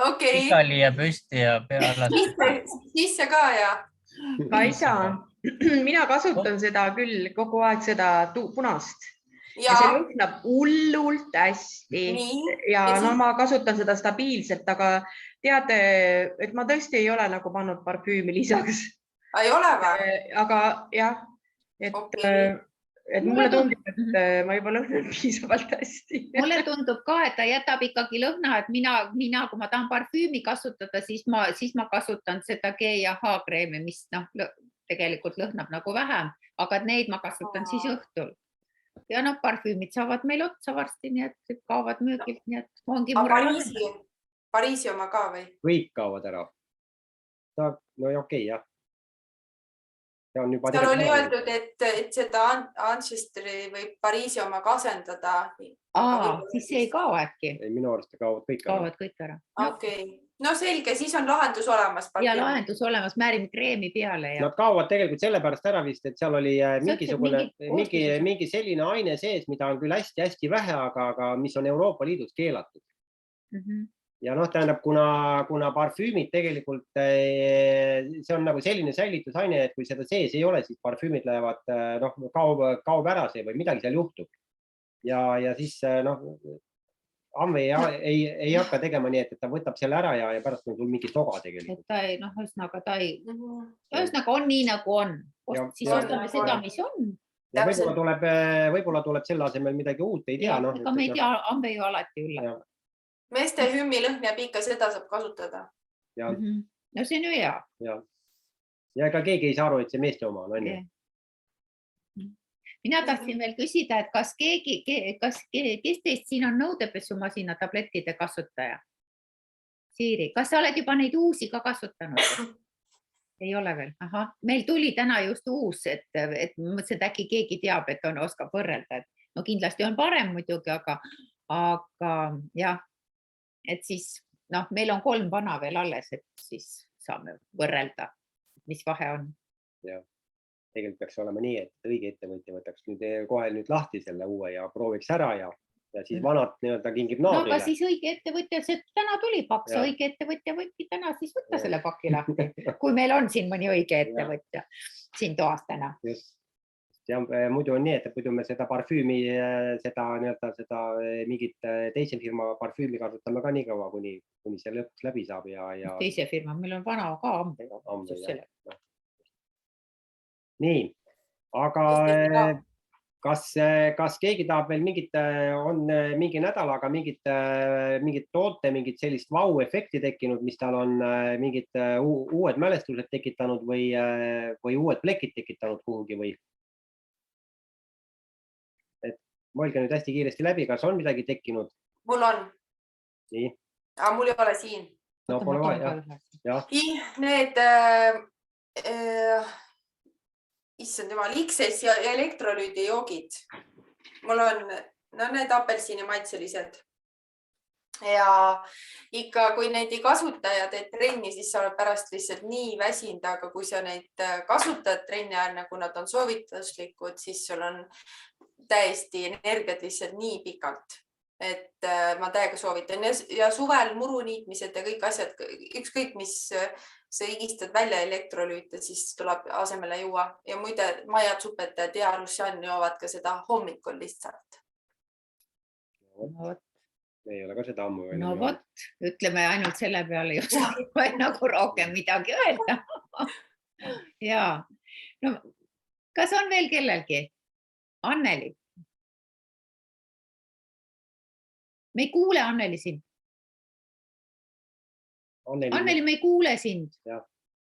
Okei. Pikali ja püsti ja peale. Sisse ka ja. Kaisa, mina kasutan seda küll kogu aeg seda punast. Ja see lõhnab hullult hästi ja no ma kasutan seda stabiilselt, aga tead, et ma tõesti ei ole nagu pannud parfüümi lisaks. Ei ole või? Aga jah, et mulle tundub, et ma juba lõhnan piisavalt hästi. Mulle tundub ka, et ta jätab ikkagi lõhna, et mina, kui ma tahan parfüümi kasutada, siis ma kasutan seda G ja H kreemi, mis tegelikult lõhnab nagu vähem, aga neid ma kasutan siis õhtul. Ja parfüümid saavad meil otsa varsti, nii et kaovad müügilt, nii et ongi mure. Pariisi oma ka või? Kõik kaovad ära. No okei, jah. Seal oli öeldud, et seda Ancestry või Pariisi oma asendada. Siis see ei kao äkki? Minu arust kaovad kõik ära. Kaovad kõik ära. Okei. No selge, siis on lahendus olemas. Ja lahendus olemas, määrime kreemi peale. Nad kaovad tegelikult sellepärast ära vist, et seal oli mingi selline aine sees, mida on küll hästi-hästi vähe, aga mis on Euroopa Liidus keelatud. Ja tähendab, kuna parfüümid tegelikult, see on nagu selline säilitusaine, et kui seda sees ei ole, siis parfüümid lähevad, kaob ära see või midagi seal juhtub. Ja siis, Amve ei hakka tegema nii, et ta võtab selle ära ja pärast on sul mingi soga tegelikult. Ühesõnaga on nii, nagu on. Siis ostame seda, mis on. Ja võib-olla tuleb selle asemel midagi uut, ei tea. Ega me ei tea, Amve ju alati üllatab. Meeste hümmilõhn ja pikka seda saab kasutada. No see on ju hea. Ja ega keegi ei saa aru, et see meeste oma on. Mina tahtsin veel küsida, et kes teist siin on nõudepesumasina tablettide kasutaja? Siiri, kas sa oled juba neid uusi ka kasutanud? Ei ole veel. Meil tuli täna just uus, et mõtlesin, et äkki keegi teab, et oskab võrrelda. No kindlasti on parem muidugi, aga jah, et siis meil on 3 vana veel alles, et siis saame võrrelda, mis vahe on. Jah. Tegelikult peaks olema nii, et õige ettevõtja võtaks kohe lahti selle uue ja prooviks ära ja ja siis vanad nii-öelda kingib no aga naabrile. siis õige ettevõtja, see täna tuli paks, Jah. õige ettevõtja võibki täna siis võtta Jah. selle paki lahti, kui meil on siin mõni õige ettevõtja siin toas täna. Just. Ja muidu on nii, et muidu me seda parfüümi, seda mingit teise firma parfüümi kasutame ka nii kaua, kuni see lõpuks läbi saab ja Teise firma, meil on vana ka ambe. nii, aga kas keegi tahab veel on mingi nädalaga mingit toote, mingit sellist vau-efekti tekkinud, mis tal on mingid uued mälestused tekitanud või uued plekid tekitanud kuhugi või? Mõelge nüüd hästi kiiresti läbi, kas on midagi tekkinud? Mul on. Nii. Aga mul ei ole siin. No pole vaja, jah. Need issand jumal, X-S ja elektrolüüdi joogid. Mul on need apelsini maitselised. Ja ikka, kui neid ei kasuta ja teed trenni, siis sa oled pärast lihtsalt nii väsinud, aga kui sa neid kasutad trenni ajal, nagu nad on soovituslikud, siis sul on täiesti energiat lihtsalt nii pikalt, et ma täiega soovitan. Ja suvel muruniitmised ja kõik asjad, ükskõik mis sa higistad välja elektrolüüte, siis tuleb asemele juua. Ja muide, Maijad Supetajad ja Rusjan joovad ka seda hommikul lihtsalt. Me ei ole ka seda ammu. No vot, ütleme ainult selle peale just nagu rohkem midagi öelda. Ja, no kas on veel kellelgi? Anneli. Me ei kuule Anneli sind. Anneli, me ei kuule sind.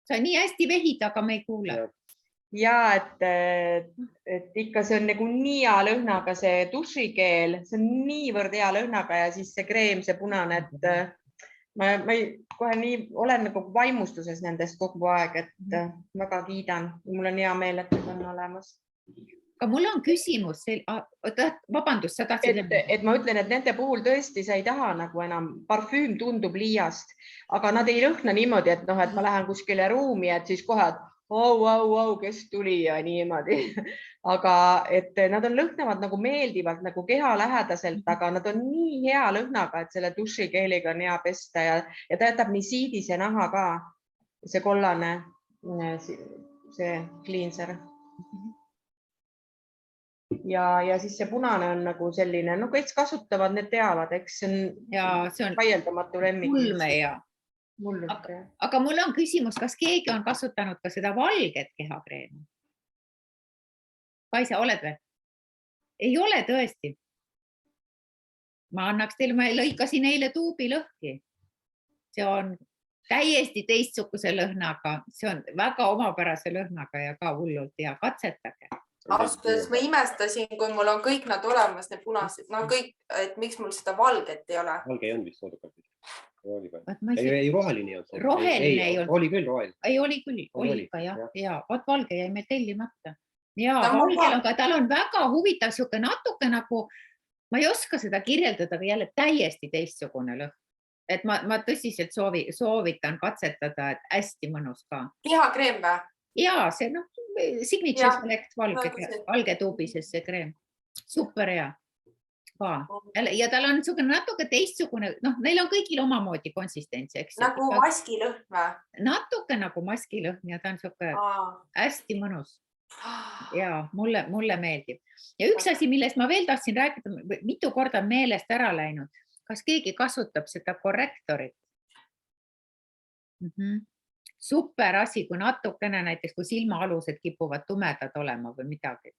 Sa nii hästi vehid, aga me ei kuule. Ja, et ikka see on nagu nii hea lõhnaga see dušikeel, see on niivõrd hea lõhnaga ja siis see kreem, see punane, et ma kohe nii olen nagu vaimustuses nendest kogu aeg, et väga kiidan. Mul on hea meel, et need on olemas. Aga mul on küsimus, vabandust, sa tahtsid... Et ma ütlen, et nende puhul tõesti sa ei taha nagu enam, parfüüm tundub liiast, aga nad ei lõhna niimoodi, et ma lähen kuskile ruumi, et siis kohe, kes tuli ja niimoodi. Aga et nad on lõhnavad nagu meeldivalt, nagu keha lähedaselt, aga nad on nii hea lõhnaga, et selle dušikeeliga on hea pesta ja ta jätab nii siidise naha ka, see kollane, see cleanser. Ja siis see punane on nagu selline, kes kasutavad, need teavad, eks see on vaieldamatu lemmik. Mulme ja. Aga mul on küsimus, kas keegi on kasutanud ka seda valget kehakreemi? Kaisa, oled või? Ei ole tõesti. Ma annaks teile, ma lõikasin eile tuubi lõhki. See on täiesti teistsuguse lõhnaga, see on väga omapärase lõhnaga ja ka hullult ja katsetage. Austus, ma imestasin, kui mul on kõik nad olemas, need punased, kõik, et miks mul seda valget ei ole. Valge ei olnud vist soodukalt. Ei roheline ei olnud. Roheline ei olnud. Oli küll roheline. Ei, oli küll, oli ka ja. Vaat valge jäi meil tellimata. Ja valgel on ka, tal on väga huvitav siuke natuke nagu, ma ei oska seda kirjeldada, aga jälle täiesti teistsugune lõhn. Et ma tõsiselt soovitan katsetada, et hästi mõnus ka. Lihakreem või? Ja see Signature Select valge tuubises see kreem. Super hea. Ja tal on natuke teistsugune, neil on kõigil omamoodi konsistents. Nagu maskilõhn või? Natuke nagu maskilõhn ja ta on hästi mõnus. Ja mulle meeldib. Ja üks asi, millest ma veel tahtsin rääkida, mitu korda meelest ära läinud. Kas keegi kasutab seda korrektorit? Super asi, kui natukene näiteks, kui silmaalused kipuvad tumedad olema või midagi.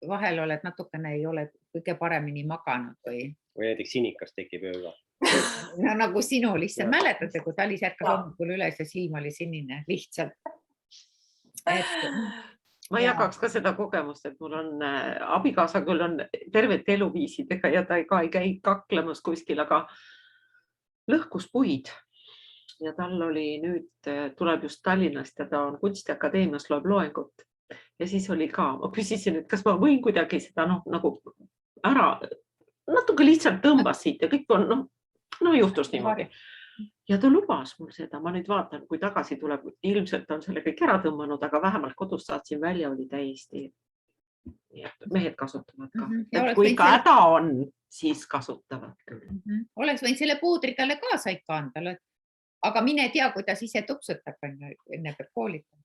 Vahel oled natukene ei ole kõige paremini maganud või näiteks sinikas tekib ööga. No nagu sinu lihtsalt mäletate, kui Talis ärkas hommikul üles ja silm oli sinine lihtsalt. Ma jagaks ka seda kogemust, et mul on abikaasa küll on tervet eluviisidega ja ta ei käi kaklemas kuskil, aga lõhkus puid. Ja tal oli nüüd, tuleb just Tallinnast ja ta on Kunstiakadeemias loeb loengut. Ja siis oli ka, ma küsisin, et kas ma võin kuidagi seda nagu ära, natuke lihtsalt tõmbas siit ja kõik on, juhtus niimoodi. Ja ta lubas mul seda, ma nüüd vaatan, kui tagasi tuleb, ilmselt on selle kõik ära tõmmanud, aga vähemalt kodust saatsin välja, oli täiesti Nii et mehed kasutavad ka. Ja oleks Kui võinud ikka selle- häda on, siis kasutavad küll. Oleks võinud selle puudri talle kaasa ikka anda. Aga mine tea, kuidas ise tupsutab, enne peab koolitama.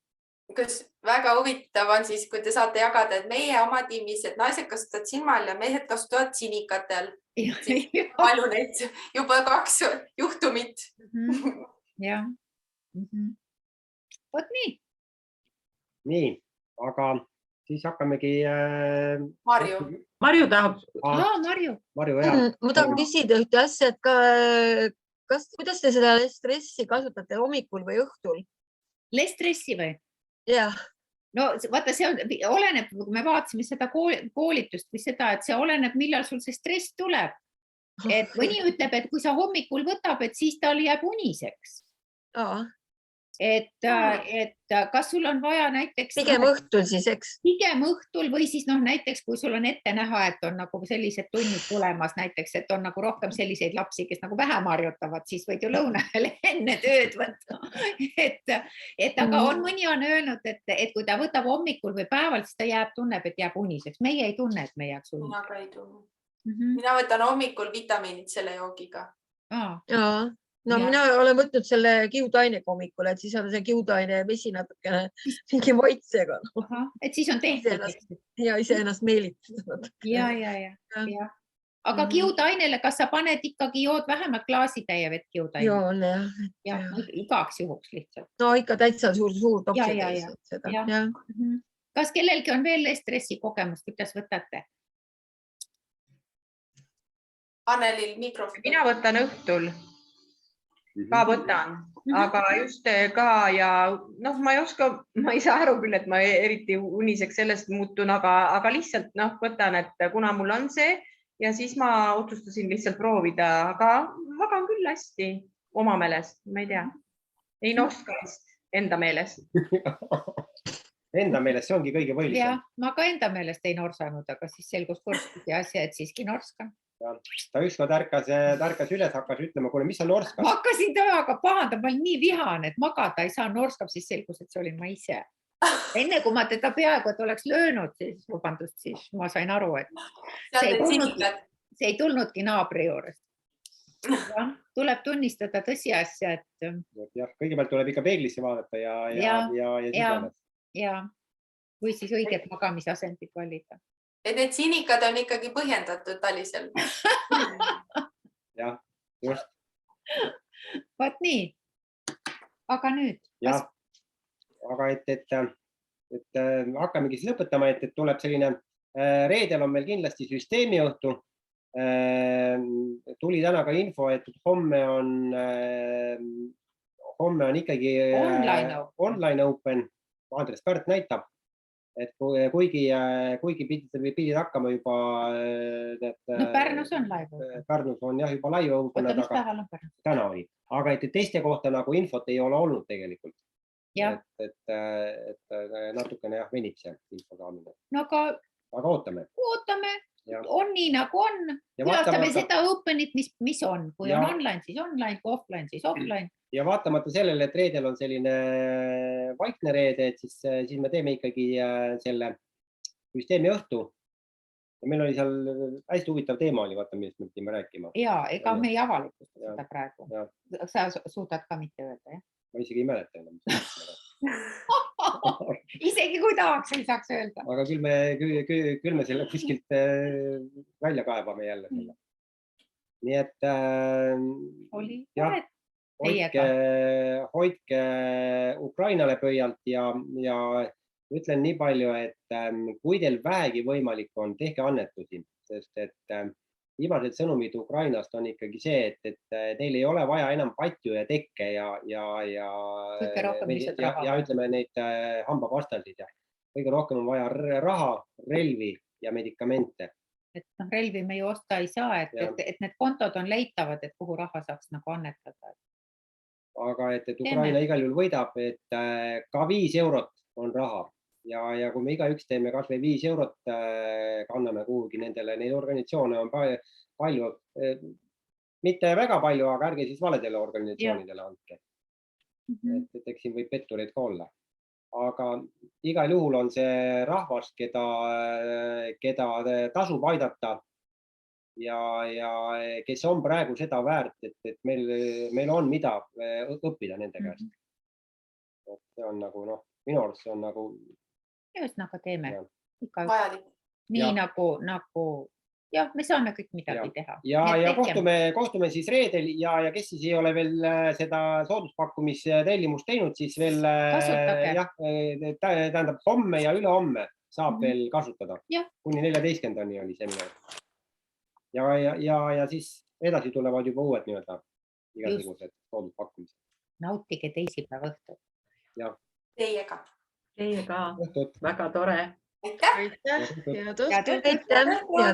Kas väga huvitav on siis, kui te saate jagada, et meie oma tiimis, et naised kasutavad silmal ja mehed kasutavad sinikatel. Palju neid juba 2 juhtumit. Jah. Vot nii. nii, aga siis hakkamegi. Marju tahab. Marju. Marju, jah. Ma tahan küsida ühte asja, et kuidas te seda stressi kasutate hommikul või õhtul? Stressi või? Jah. No vaata, see oleneb, kui me vaatasime seda koolitust või seda, et see oleneb, millal sul see stress tuleb. Et mõni ütleb, et kui sa hommikul võtab, et siis tal jääb uniseks. Et kas sul on vaja näiteks... Pigem õhtul siis, eks? Pigem õhtul või siis näiteks, kui sul on ette näha, et on nagu sellised tunnid tulemas näiteks, et on nagu rohkem selliseid lapsi, kes nagu vähem harjutavad, siis võid ju lõunale enne tööd võtta. Aga mõni on öelnud, et kui ta võtab hommikul või päeval, siis ta tunneb, et jääb uniseks. Meie ei tunne, et me jääks uniseks. Mina ka ei tunne. Mina võtan hommikul vitamiinid selle joogiga. Jaa. No mina olen võtnud selle kiudainego hommikul, et siis on see kiudaine vesi natukene mingi maitsega. Et siis on tehtud. Ja ise ennast meelitada. Ja. Aga kiudainele, kas sa paned ikkagi jood vähemalt klaasitäie vett kiudaine? Joon, jah. Igaks juhuks lihtsalt. No ikka täitsa suur topsi täis. Kas kellelgi on veel stressi kogemust, kuidas võtate? Annelil mikrofon. Mina võtan õhtul. Ka võtan, aga just ka ja ma ei saa aru küll, et ma eriti uniseks sellest muutun, aga lihtsalt võtan, et kuna mul on see ja siis ma otsustasin lihtsalt proovida, aga magan küll hästi oma meelest, ma ei tea, ei norska vist enda meelest. Enda meelest, see ongi kõige põhilisem. Ja, ma ka enda meelest ei norsanud, aga siis selgus kurskudi asja, et siiski norskan. Ta ükskord ärkas üles, hakkas ütlema, kuule, mis sa norskad? Ma hakkasin temaga pahandama, ma olin nii vihane, et magada ei saa, norskab, siis selgus, et see olin ma ise. Enne kui ma teda peaaegu, et oleks löönud, siis ma sain aru, et see ei tulnudki naabri juurest. Tuleb tunnistada tõsiasja, et... Jah, kõigepealt tuleb ikka peeglisse vaadata ja või siis õiget magamisasendit valida. Et need sinikad on ikkagi põhjendatud talisel. Jah, just. Vaat nii. Aga nüüd? Jah, aga et hakkamegi siis lõpetama, et tuleb selline, reedel on meil kindlasti süsteemiõhtu. Tuli täna ka info, et homme on ikkagi online open. Andres Pärt näitab. Et kuigi pidid hakkama juba... No Pärnus on live. Pärnus on jah juba live open. Mis päeval on Pärnus? Täna oli. Aga et teiste kohta nagu infot ei ole olnud tegelikult. Et natukene jah venib see info saamine. No aga ootame. On nii nagu on. Külastame seda openit, mis on. Kui on online, siis online. Kui offline, siis offline. Ja vaatamata sellele, et reedel on selline vaikne reede, et siis me teeme ikkagi selle süsteemi õhtu. Ja meil oli seal hästi huvitav teema oli, vaata, millest me pidime rääkima. Jaa, ega me ei avalikusta seda praegu. Sa suudad ka mitte öelda, jah? Ma isegi ei mäleta enam. Isegi kui tahaks, ei saaks öelda. Aga küll me selle kuskilt välja kaebame jälle selle. Nii et... Oli hoidke Ukrainale pöialt ja ütlen nii palju, et kui teil vähegi võimalik on, tehke annetusi, sest et viimased sõnumid Ukrainast on ikkagi see, et neil ei ole vaja enam patju ja tekke ja ütleme neid hambapastasid. Kõige rohkem on vaja raha, relvi ja medikamente. Et relvi me ju osta ei saa, et need kontod on leitavad, et kuhu raha saaks nagu annetada. Aga et Ukraina igal juhul võidab, et ka 5 eurot on raha ja kui me igaüks teeme kas või 5 eurot, kanname kuhugi nendele, neid organisatsioone on palju, mitte väga palju, aga ärge siis valedele organisatsioonidele andke. Et eks siin võib pettureid ka olla. aga igal juhul on see rahvas, keda tasub aidata ja kes on praegu seda väärt, et meil on mida õppida nende käest. See on nagu, minu arust see on nagu. Ühesõnaga teeme ikka vajalik. nii nagu jah, me saame kõik midagi teha. Ja kohtume siis reedel ja kes siis ei ole veel seda sooduspakkumise tellimust teinud, siis veel tähendab homme ja ülehomme saab veel kasutada. Kuni 14. oli seminar. Ja siis edasi tulevad juba uued igasugused sooduspakkumised. Nautige teisipäeva õhtul. Teiega. Väga tore. Aitäh. Head õhtut.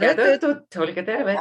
Head õhtut, olge terved.